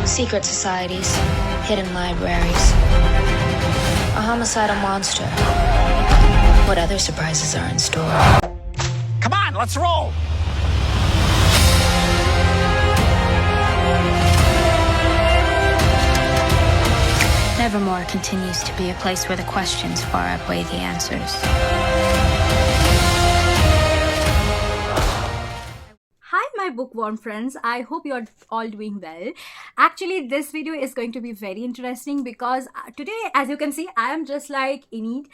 Secret societies, hidden libraries, a homicidal monster. What other surprises are in store? Come on, let's roll! Nevermore continues to be a place where the questions far outweigh the answers. Hi my bookworm friends, I hope you're all doing well. Actually, this video is going to be very interesting because today, as you can see, I am just like Enid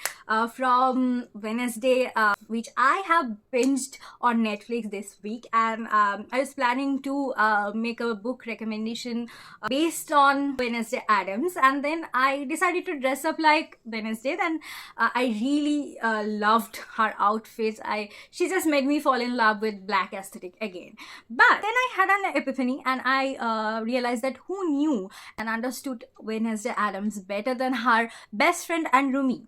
from Wednesday, which I have binged on Netflix this week, and I was planning to make a book recommendation based on Wednesday Addams, and then I decided to dress up like Wednesday. Then I really loved her outfits. She just made me fall in love with black aesthetic again. But then I had an epiphany, and I realized that who knew and understood Wednesday Addams better than her best friend and roomie.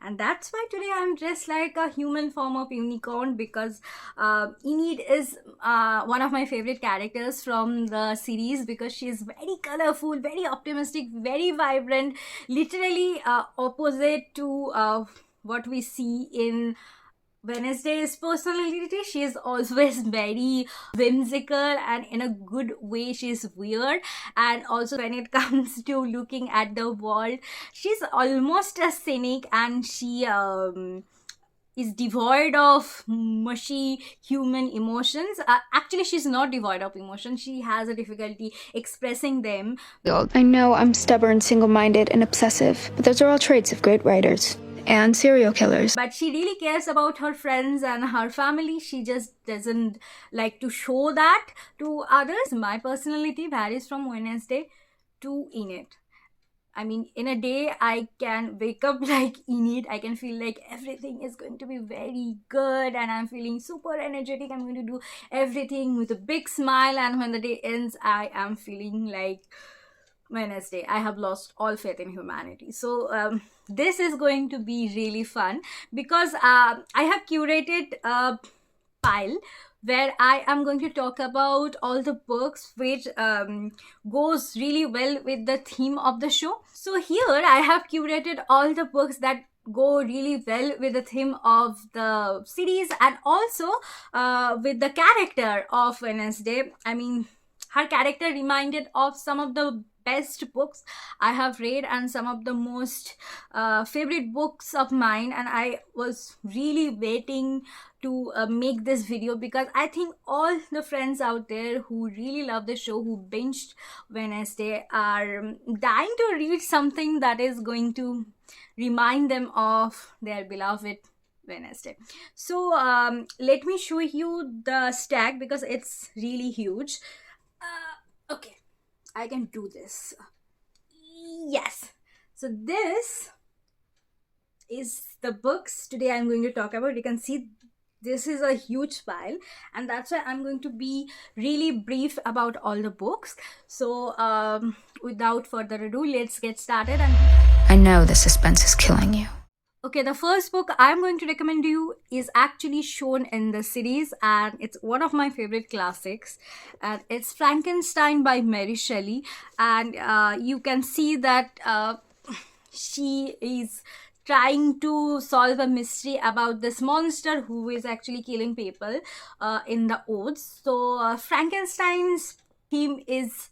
And that's why today I'm dressed like a human form of unicorn, because Enid is one of my favorite characters from the series, because she is very colorful, very optimistic, very vibrant, literally opposite to what we see in Wednesday's personality. She is always very whimsical, and in a good way she's weird. And also when it comes to looking at the world, she's almost a cynic, and she is devoid of mushy human emotions. Actually, she's not devoid of emotion. She has a difficulty expressing them. I know I'm stubborn, single-minded, and obsessive, but those are all traits of great writers. And serial killers. But she really cares about her friends and her family. She just doesn't like to show that to others. My personality varies from Wednesday to Enid. I mean, in a day, I can wake up like Enid. I can feel like everything is going to be very good, and I'm feeling super energetic. I'm going to do everything with a big smile, and when the day ends, I am feeling like Wednesday. I have lost all faith in humanity. So this is going to be really fun, because I have curated a pile where I am going to talk about all the books which goes really well with the theme of the show. So here I have curated all the books that go really well with the theme of the series, and also with the character of Wednesday. I mean, her character reminded of some of the best books I have read, and some of the most favorite books of mine. And I was really waiting to make this video, because I think all the friends out there who really love the show, who binged Wednesday, are dying to read something that is going to remind them of their beloved Wednesday. So let me show you the stack, because it's really huge. Okay, I can do this. Yes. So this is the books today I'm going to talk about. You can see this is a huge pile, and that's why I'm going to be really brief about all the books. So without further ado, let's get started. I know the suspense is killing you. Okay, the first book I'm going to recommend to you is actually shown in the series, and it's one of my favorite classics, and it's Frankenstein by Mary Shelley. And you can see that she is trying to solve a mystery about this monster who is actually killing people in the woods. So Frankenstein's theme is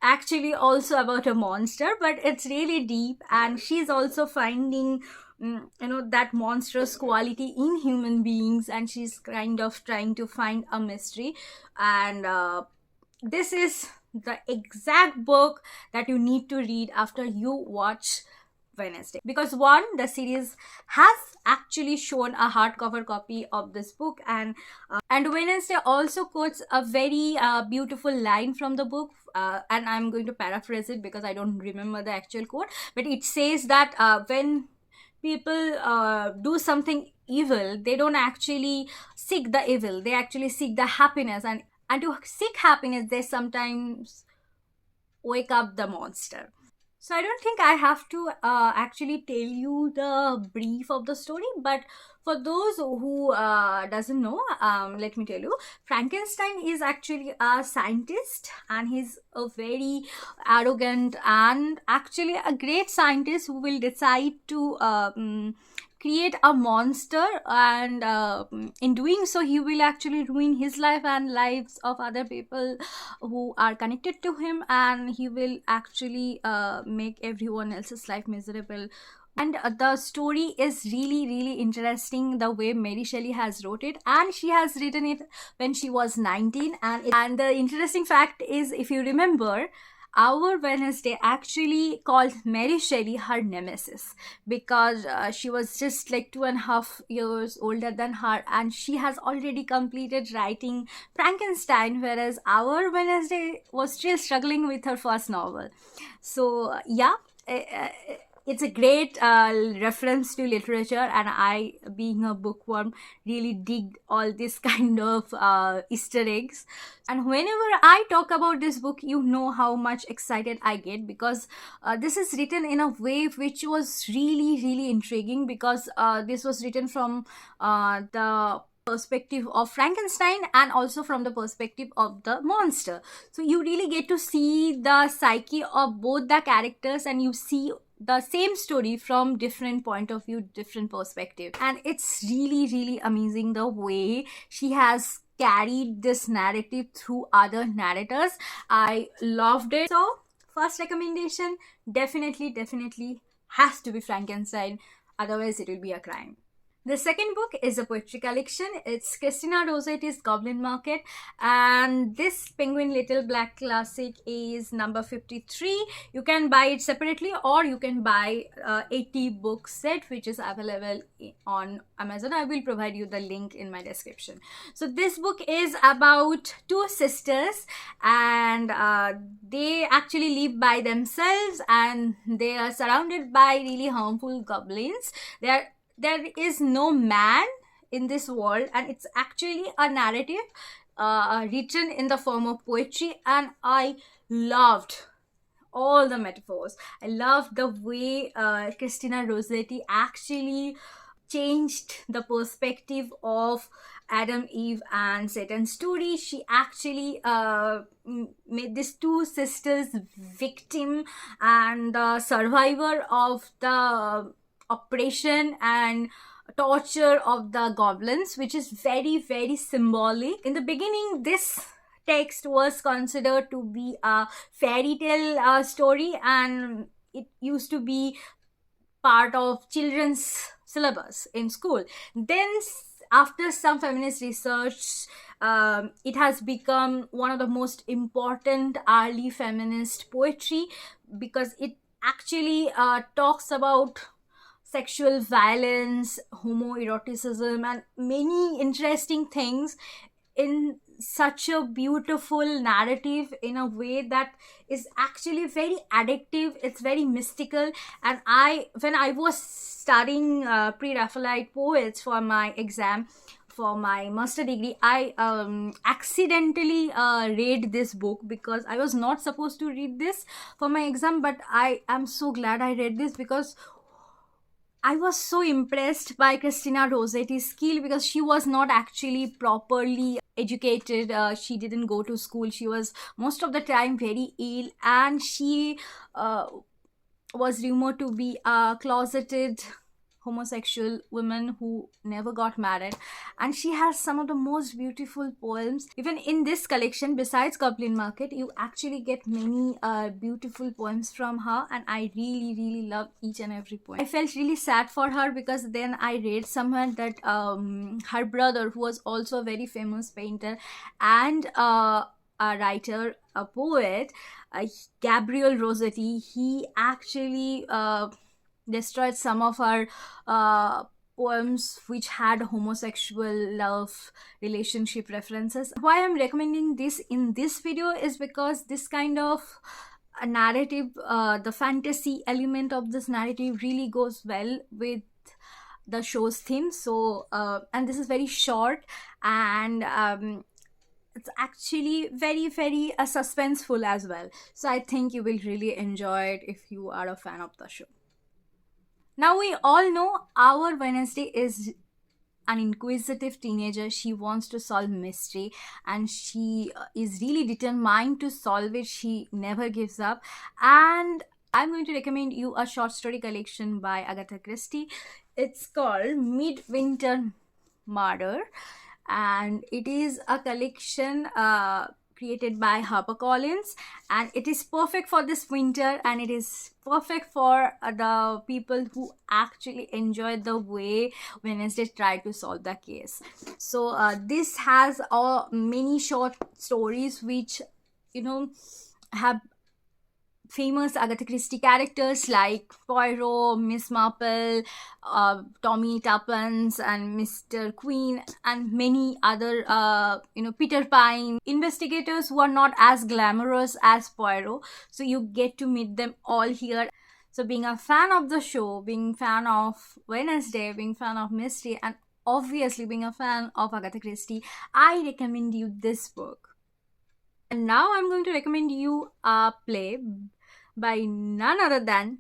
actually also about a monster, but it's really deep, and she's also finding that monstrous quality in human beings, and she's kind of trying to find a mystery. And this is the exact book that you need to read after you watch Wednesday, because one, the series has actually shown a hardcover copy of this book, and Wednesday also quotes a very beautiful line from the book, and I'm going to paraphrase it because I don't remember the actual quote, but it says that when people do something evil, they don't actually seek the evil, they actually seek the happiness, and to seek happiness they sometimes wake up the monster. So I don't think I have to actually tell you the brief of the story, but for those who doesn't know, let me tell you, Frankenstein is actually a scientist, and he's a very arrogant and actually a great scientist who will decide to create a monster, and in doing so he will actually ruin his life and lives of other people who are connected to him, and he will actually make everyone else's life miserable. And the story is really, really interesting the way Mary Shelley has wrote it, and she has written it when she was 19. And the interesting fact is, if you remember, our Wednesday actually called Mary Shelley her nemesis, because she was just like 2.5 years older than her, and she has already completed writing Frankenstein, whereas our Wednesday was still struggling with her first novel. So yeah, it's a great reference to literature, and I, being a bookworm, really dig all this kind of Easter eggs. And whenever I talk about this book, you know how much excited I get, because this is written in a way which was really, really intriguing, because this was written from the perspective of Frankenstein and also from the perspective of the monster. So you really get to see the psyche of both the characters, and you see the same story from different point of view, different perspective. And it's really, really amazing the way she has carried this narrative through other narrators. I loved it. So first recommendation, definitely has to be Frankenstein, otherwise it will be a crime. The second book is a poetry collection. It's Christina Rossetti's Goblin Market, and this Penguin Little Black classic is number 53. You can buy it separately, or you can buy 80 book set, which is available on Amazon. I will provide you the link in my description. So this book is about two sisters, and they actually live by themselves, and they are surrounded by really harmful goblins. There is no man in this world, and it's actually a narrative written in the form of poetry, and I loved all the metaphors. I loved the way Christina Rossetti actually changed the perspective of Adam, Eve, and Satan's story. She actually made these two sisters victim and the survivor of the oppression and torture of the goblins, which is very, very symbolic. In the beginning, this text was considered to be a fairy tale story, and it used to be part of children's syllabus in school. Then after some feminist research, it has become one of the most important early feminist poetry, because it actually talks about sexual violence, homoeroticism, and many interesting things in such a beautiful narrative, in a way that is actually very addictive. It's very mystical. And when I was studying PreRaphaelite Poets for my exam for my master degree, I accidentally read this book, because I was not supposed to read this for my exam, but I am so glad I read this, because I was so impressed by Christina Rossetti's skill, because she was not actually properly educated. She didn't go to school. She was most of the time very ill, and she was rumored to be a closeted homosexual woman who never got married, and she has some of the most beautiful poems. Even in this collection, besides Goblin Market, you actually get many beautiful poems from her, and I really, really love each and every poem. I felt really sad for her, because then I read somewhere that her brother, who was also a very famous painter and a writer, a poet, Gabriel Rossetti, he actually destroyed some of her poems which had homosexual love relationship references. Why I'm recommending this in this video is because this kind of a narrative, the fantasy element of this narrative really goes well with the show's theme. So and this is very short, and it's actually very, very suspenseful as well. So I think you will really enjoy it if you are a fan of the show. Now, we all know our Wednesday is an inquisitive teenager. She wants to solve mystery, and she is really determined to solve it. She never gives up. And I'm going to recommend you a short story collection by Agatha Christie. It's called Midwinter Murder, and it is a collection created by HarperCollins, and it is perfect for this winter, and it is perfect for the people who actually enjoy the way Wednesday tried to solve the case. So this has many short stories which, you know, have famous Agatha Christie characters like Poirot, Miss Marple, Tommy Tuppence, and Mr. Queen, and many other, Peter Pine investigators who are not as glamorous as Poirot. So you get to meet them all here. So being a fan of the show, being a fan of Wednesday, being a fan of mystery, and obviously being a fan of Agatha Christie, I recommend you this book. And now I'm going to recommend you a play by none other than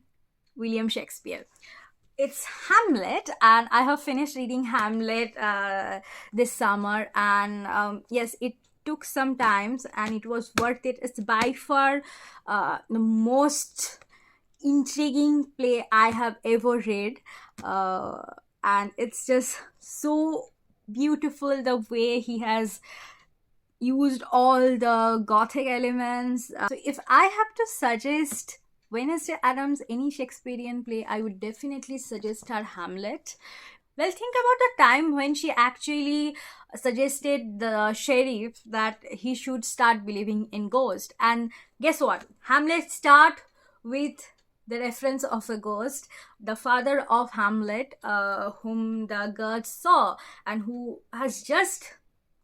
William Shakespeare. It's Hamlet, and I have finished reading Hamlet this summer, and yes, it took some time and it was worth it. It's by far the most intriguing play I have ever read, and it's just so beautiful the way he has used all the gothic elements. So if I have to suggest Wednesday Addams any Shakespearean play, I would definitely suggest her Hamlet. Well, think about the time when she actually suggested the sheriff that he should start believing in ghosts. And guess what? Hamlet start with the reference of a ghost, the father of Hamlet, whom the gods saw and who has just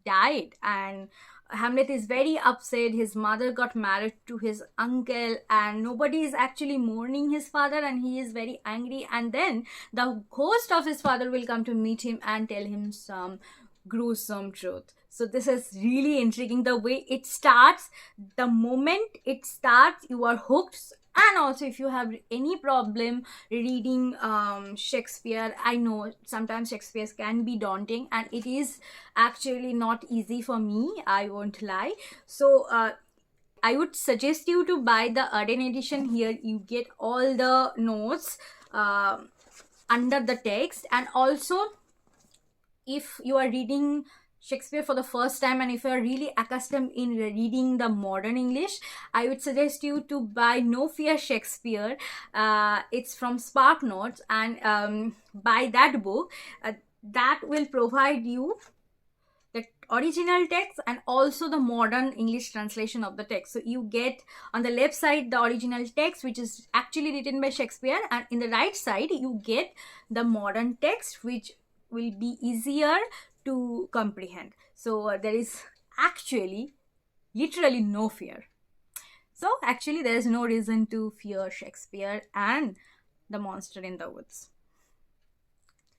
died. And Hamlet is very upset. His mother got married to his uncle, and nobody is actually mourning his father, and he is very angry. And then the ghost of his father will come to meet him and tell him some gruesome truth. So this is really intriguing. The way it starts, the moment it starts, you are hooked. And also, if you have any problem reading Shakespeare, I know sometimes Shakespeare can be daunting, and it is actually not easy for me, I won't lie. So I would suggest you to buy the Arden edition. Here you get all the notes under the text. And also, if you are reading Shakespeare for the first time, and if you are really accustomed in reading the modern English, I would suggest you to buy No Fear Shakespeare. It's from Spark Notes, and buy that book. That will provide you the original text and also the modern English translation of the text. So you get on the left side the original text, which is actually written by Shakespeare, and in the right side you get the modern text, which will be easier to comprehend. So there is actually literally no fear. So actually there is no reason to fear Shakespeare and the monster in the woods.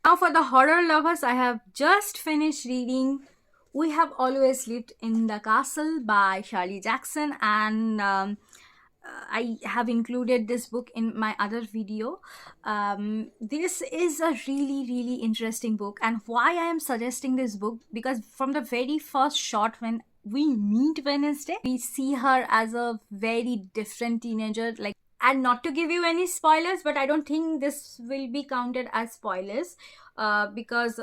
Now for the horror lovers, I have just finished reading We Have Always Lived in the Castle by Shirley Jackson, and I have included this book in my other video. This is a really, really interesting book. And why I am suggesting this book, because from the very first shot when we meet Wednesday, we see her as a very different teenager. And not to give you any spoilers, but I don't think this will be counted as spoilers, because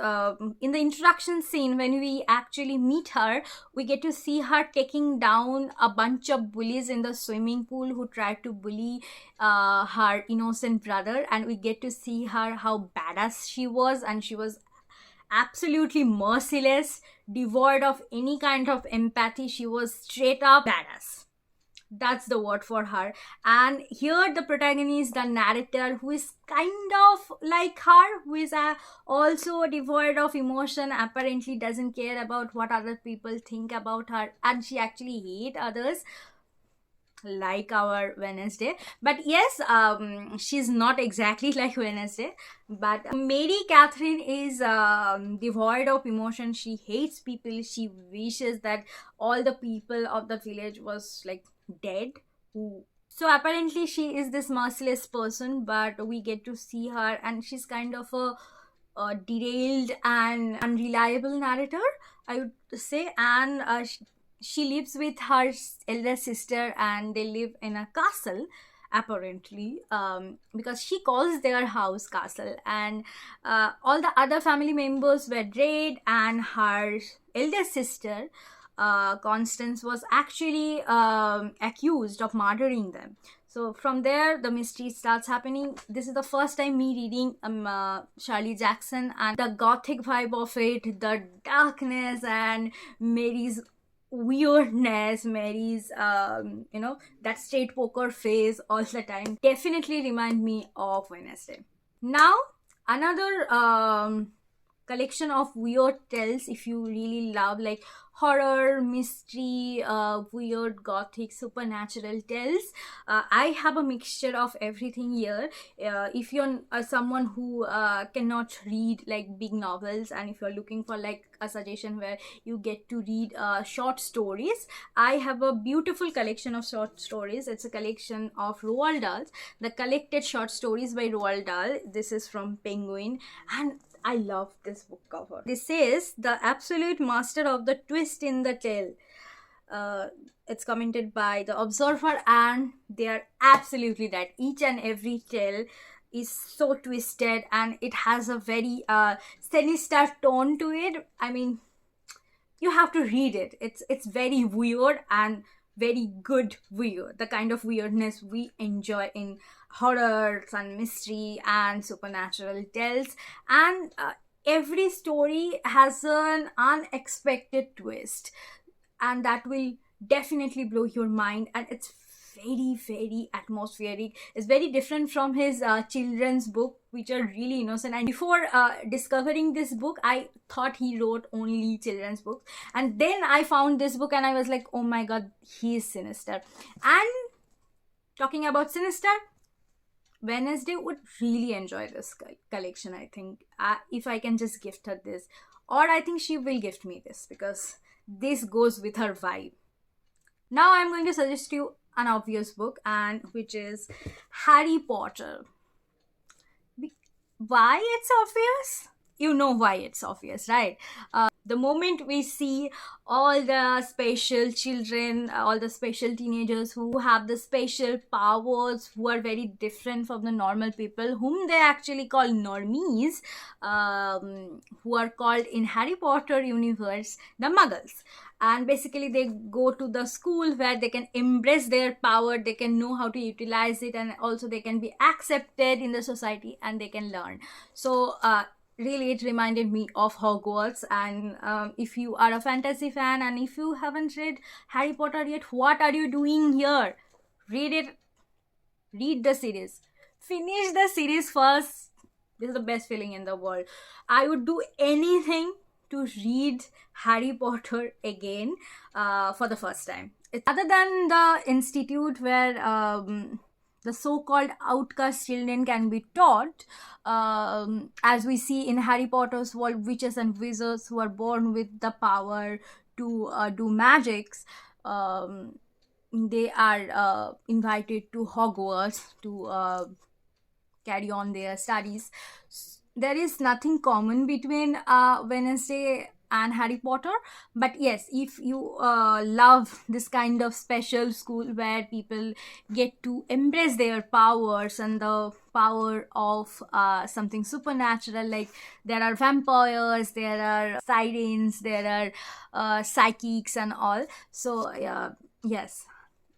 in the introduction scene, when we actually meet her, we get to see her taking down a bunch of bullies in the swimming pool who tried to bully her innocent brother, and we get to see her how badass she was, and she was absolutely merciless, devoid of any kind of empathy. She was straight up badass. That's the word for her. And here the protagonist, the narrator, who is kind of like her, who is also devoid of emotion, apparently doesn't care about what other people think about her, and she actually hates others. like our Wednesday. But yes, she's not exactly like Wednesday. But Mary Catherine is devoid of emotion. She hates people. She wishes that all the people of the village was like dead. So apparently she is this merciless person, but we get to see her, and she's kind of a derailed and unreliable narrator, I would say. And she lives with her elder sister, and they live in a castle apparently, because she calls their house castle. And all the other family members were dead, and her elder sister, Constance, was actually accused of murdering them. So from there, the mystery starts happening. This is the first time me reading Shirley Jackson, and the gothic vibe of it, the darkness, and Mary's weirdness, Mary's that straight poker face all the time, definitely remind me of Wednesday. Now, another collection of weird tales, if you really love like horror, mystery, weird, gothic, supernatural tales, I have a mixture of everything here. If you're someone who cannot read like big novels, and if you're looking for like a suggestion where you get to read short stories, I have a beautiful collection of short stories. It's a collection of Roald Dahl, the collected short stories by Roald Dahl. This is from Penguin, and I love this book cover. This says the absolute master of the twist in the tale. It's commented by the Observer, and they are absolutely right. Each and every tale is so twisted, and it has a very sinister tone to it. I mean, you have to read it. It's very weird, and very good weird, the kind of weirdness we enjoy in horrors and mystery and supernatural tales. And every story has an unexpected twist, and that will definitely blow your mind. And it's very, very atmospheric. It's very different from his children's book, which are really innocent. And before discovering this book, I thought he wrote only children's books, and then I found this book and I was like, oh my god, he is sinister. And talking about sinister, Wednesday would really enjoy this collection, I think. If I can just gift her this, or I think she will gift me this, because this goes with her vibe. Now I'm going to suggest you an obvious book, and which is Harry Potter. Why it's obvious? You know why it's obvious, right? The moment we see all the special children, all the special teenagers who have the special powers, who are very different from the normal people, whom they actually call normies, who are called in Harry Potter universe the Muggles. And basically they go to the school where they can embrace their power, they can know how to utilize it, and also they can be accepted in the society, and they can learn. So really it reminded me of Hogwarts. And if you are a fantasy fan, and if you haven't read Harry Potter yet, what are you doing here? Read it. Read the series. Finish the series first. This is the best feeling in the world. I would do anything to read Harry Potter again for the first time. Other than the institute where the so-called outcast children can be taught, as we see in Harry Potter's world, witches and wizards who are born with the power to do magics, they are invited to Hogwarts to carry on their studies. There is nothing common between Wednesday and Harry Potter, but yes, if you love this kind of special school where people get to embrace their powers and the power of something supernatural, like there are vampires, there are sirens, there are psychics and all. So yes,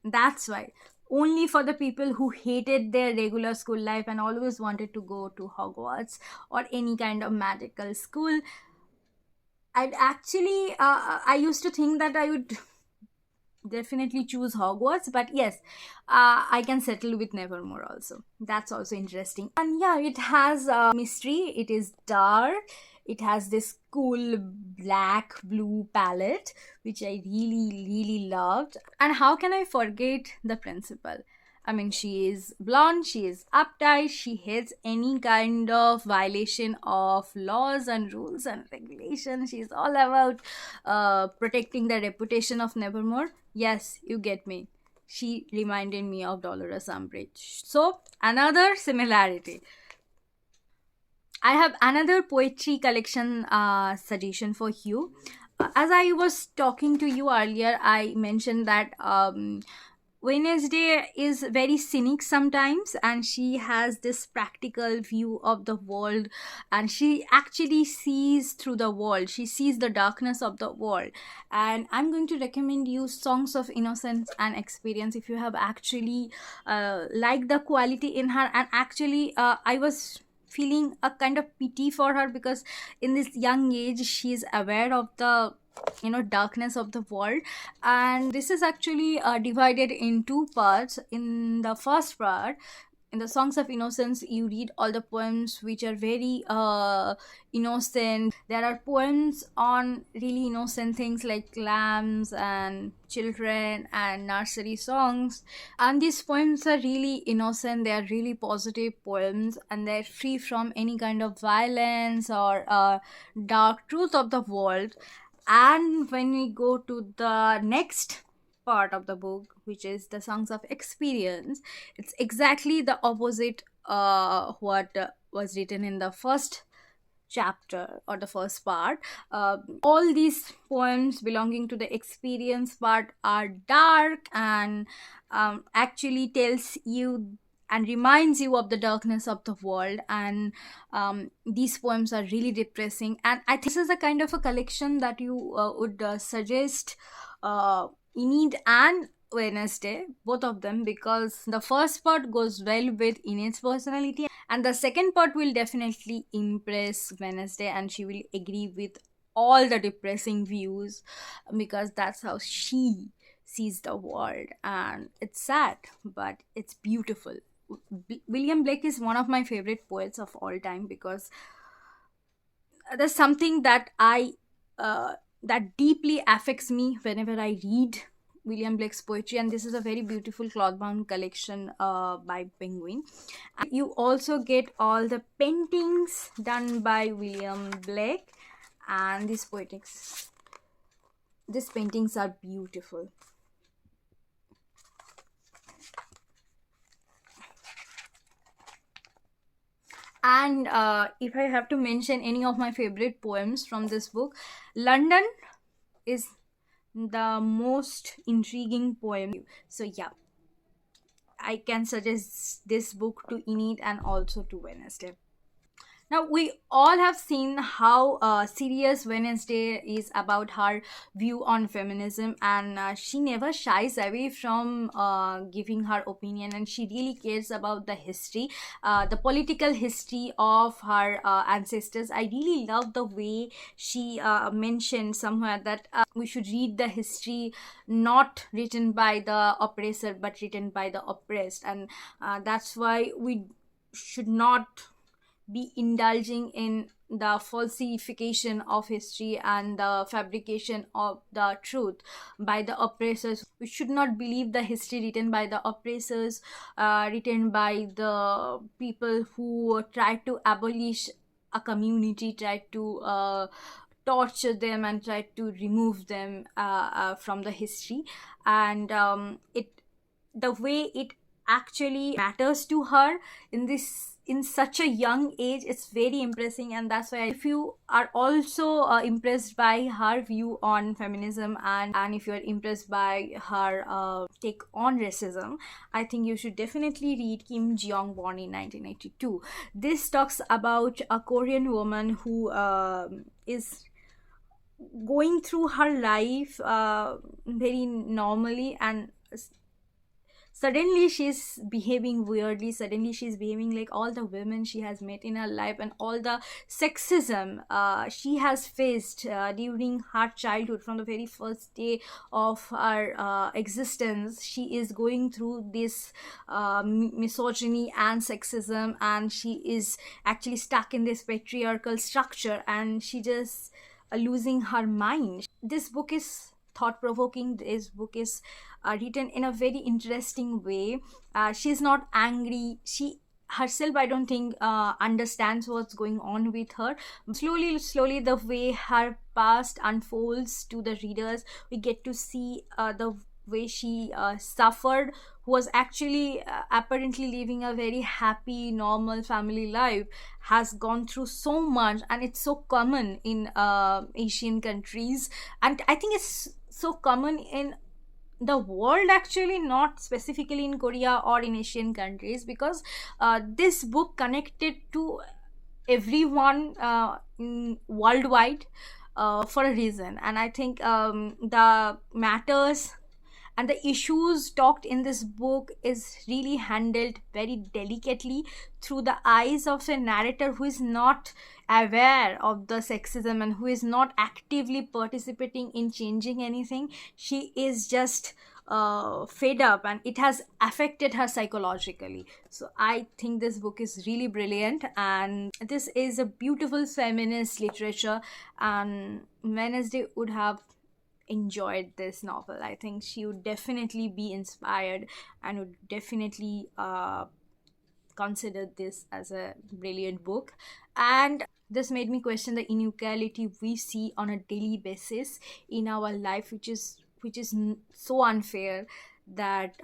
that's why. Only for the people who hated their regular school life and always wanted to go to Hogwarts or any kind of magical school. I'd actually, I used to think that I would definitely choose Hogwarts, but yes, I can settle with Nevermore also. That's also interesting. And yeah, it has mystery, it is dark, It has this cool black blue palette, which I really loved. And how can I forget the principal? I mean, she is blonde, she is uptight, she hates any kind of violation of laws and rules and regulations. She's all about protecting the reputation of Nevermore. Yes, you get me. She reminded me of Dolores Umbridge. So, another similarity. I have another poetry collection suggestion for you. As I was talking to you earlier, I mentioned that Wednesday is very cynic sometimes, and she has this practical view of the world, and she actually sees through the world. She sees the darkness of the world. And I'm going to recommend you Songs of Innocence and Experience if you have actually liked the quality in her. And actually, I was feeling a kind of pity for her, because in this young age she is aware of the darkness of the world. And this is actually divided in two parts. In the first part, in the Songs of Innocence, you read all the poems which are very innocent. There are poems on really innocent things like lambs and children and nursery songs, and these poems are really innocent. They are really positive poems, and they're free from any kind of violence or dark truth of the world. And when we go to the next part of the book, which is the Songs of Experience, it's exactly the opposite what was written in the first chapter or the first part. All these poems belonging to the experience part are dark and actually tells you and reminds you of the darkness of the world. And these poems are really depressing, and I think this is a kind of a collection that you would suggest Enid and Wednesday, both of them, because the first part goes well with Enid's personality, and the second part will definitely impress Wednesday, and she will agree with all the depressing views, because that's how she sees the world. And it's sad, but it's beautiful. William Blake is one of my favorite poets of all time, because there's something that that deeply affects me whenever I read William Blake's poetry. And this is a very beautiful cloth-bound collection by Penguin. And you also get all the paintings done by William Blake, and these paintings are beautiful. And if I have to mention any of my favorite poems from this book, London is the most intriguing poem. So yeah, I can suggest this book to Enid and also to Wednesday. Now, we all have seen how serious Wednesday is about her view on feminism, and she never shies away from giving her opinion, and she really cares about the history, the political history of her ancestors. I really love the way she mentioned somewhere that we should read the history not written by the oppressor but written by the oppressed, and that's why we should not be indulging in the falsification of history and the fabrication of the truth by the oppressors. We should not believe the history written by the oppressors, written by the people who tried to abolish a community, tried to torture them and tried to remove them from the history. And the way it actually matters to her in such a young age, it's very impressive. And that's why, if you are also impressed by her view on feminism, and if you're impressed by her take on racism, I think you should definitely read Kim Jeong, born in 1982. This talks about a Korean woman who is going through her life very normally, and suddenly she's behaving weirdly, suddenly she's behaving like all the women she has met in her life, and all the sexism she has faced during her childhood. From the very first day of her existence, she is going through this misogyny and sexism, and she is actually stuck in this patriarchal structure, and she just losing her mind. This book is thought provoking. This book is written in a very interesting way. She's not angry. She herself, I don't think, understands what's going on with her. Slowly, the way her past unfolds to the readers, we get to see the way she suffered, who was actually apparently living a very happy normal family life, has gone through so much. And it's so common in Asian countries, and I think it's so common in the world, actually, not specifically in Korea or in Asian countries, because this book connected to everyone worldwide for a reason. And I think the matters and the issues talked in this book is really handled very delicately through the eyes of a narrator who is not aware of the sexism and who is not actively participating in changing anything. She is just fed up, and it has affected her psychologically. So I think this book is really brilliant, and this is a beautiful feminist literature, and Wednesday would have enjoyed this novel. I think she would definitely be inspired and would definitely consider this as a brilliant book. And this made me question the inequality we see on a daily basis in our life, which is so unfair that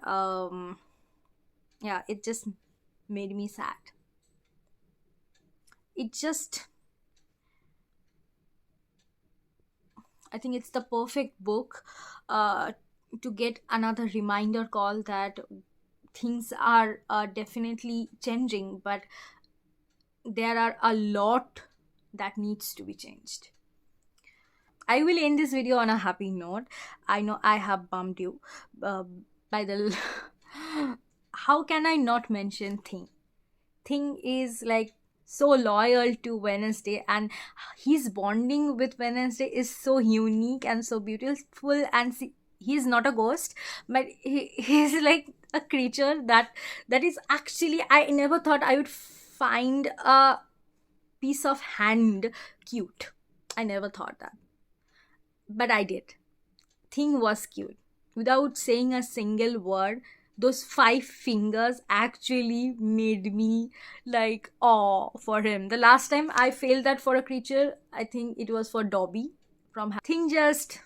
it just made me sad. I think it's the perfect book to get another reminder call that things are definitely changing, but there are a lot that needs to be changed. I will end this video on a happy note. I know I have bummed you by the how can I not mention Thing is like so loyal to Wednesday, and his bonding with Wednesday is so unique and so beautiful. And he's not a ghost, but he's like a creature that is actually, I never thought I would find a piece of hand cute. I never thought that, but I did. Thing was cute. Without saying a single word, those 5 fingers actually made me like awe for him. The last time I felt that for a creature, I think it was for Dobby from Thing. Just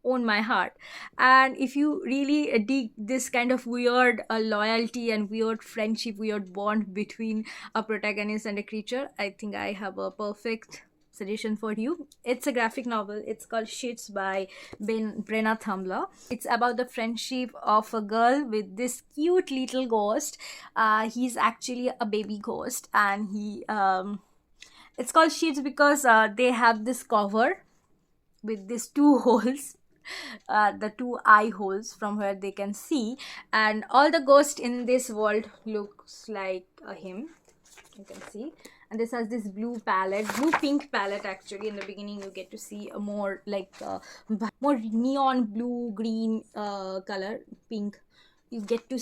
own my heart. And if you really dig this kind of weird loyalty and weird friendship, weird bond between a protagonist and a creature, I think I have a perfect suggestion for you. It's a graphic novel. It's called Shits by Brenna Thumbler. It's about the friendship of a girl with this cute little ghost. He's actually a baby ghost, and he it's called Shits because they have this cover with these 2 holes, the 2 eye holes from where they can see, and all the ghost in this world looks like him, you can see. And this has this blue pink palette. Actually, in the beginning you get to see a more like more neon blue green color. Pink, you get to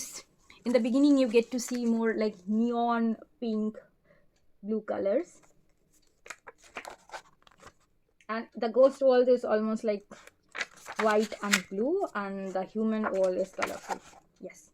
in the beginning you get to see more like neon pink blue colors, and the ghost world is almost like white and blue, and the human world is colorful. Yes.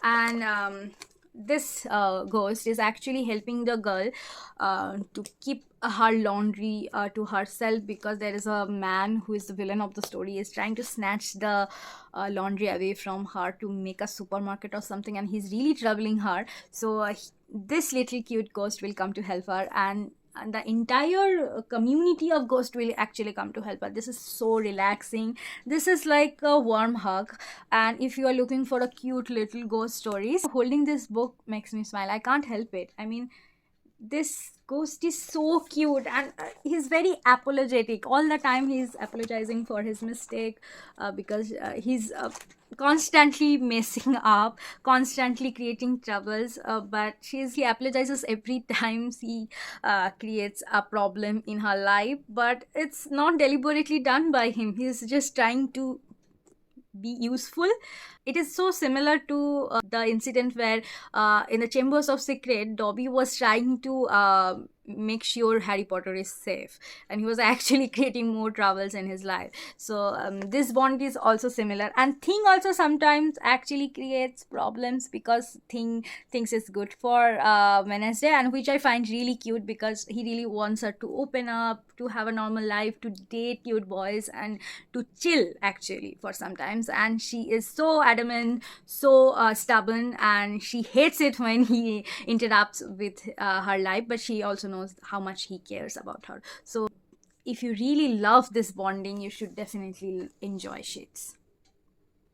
And this ghost is actually helping the girl to keep her laundry to herself, because there is a man who is the villain of the story, is trying to snatch the laundry away from her to make a supermarket or something, and he's really troubling her. So this little cute ghost will come to help her, and the entire community of ghosts will actually come to help her. This is so relaxing. This is like a warm hug. And if you are looking for a cute little ghost stories, holding this book makes me smile. I can't help it. I mean, this ghost is so cute, and he's very apologetic all the time. He's apologizing for his mistake because he's constantly messing up, constantly creating troubles, but he apologizes every time he creates a problem in her life, but it's not deliberately done by him. He's just trying to be useful. It is so similar to the incident where in the Chambers of Secret, Dobby was trying to make sure Harry Potter is safe, and he was actually creating more troubles in his life. So this bond is also similar, and Thing also sometimes actually creates problems because Thing thinks it's good for Wednesday, and which I find really cute because he really wants her to open up, to have a normal life, to date cute boys, and to chill actually for sometimes. And she is so adamant, so stubborn, and she hates it when he interrupts with her life, but she also knows how much he cares about her. So if you really love this bonding, you should definitely enjoy Shades.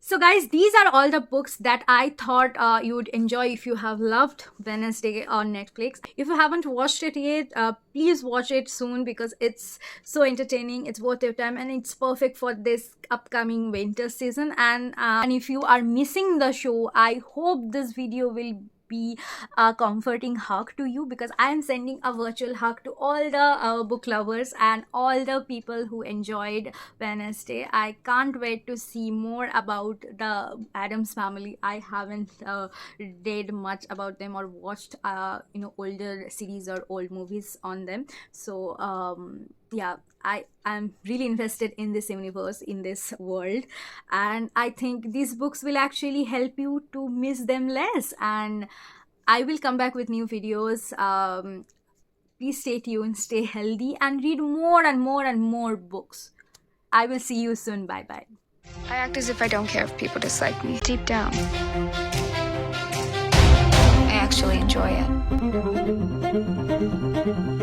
So guys, these are all the books that I thought you would enjoy if you have loved Wednesday on Netflix. If you haven't watched it yet, please watch it soon because it's so entertaining, it's worth your time, and it's perfect for this upcoming winter season. And if you are missing the show, I hope this video will be a comforting hug to you, because I am sending a virtual hug to all the book lovers and all the people who enjoyed Wednesday. I can't wait to see more about the Addams family. I haven't read much about them or watched older series or old movies on them. So yeah, I'm really invested in this universe, in this world, and I think these books will actually help you to miss them less. And I will come back with new videos. Please stay tuned, stay healthy, and read more and more and more books. I will see you soon. Bye bye. I act as if I don't care if people dislike me. Deep down, I actually enjoy it.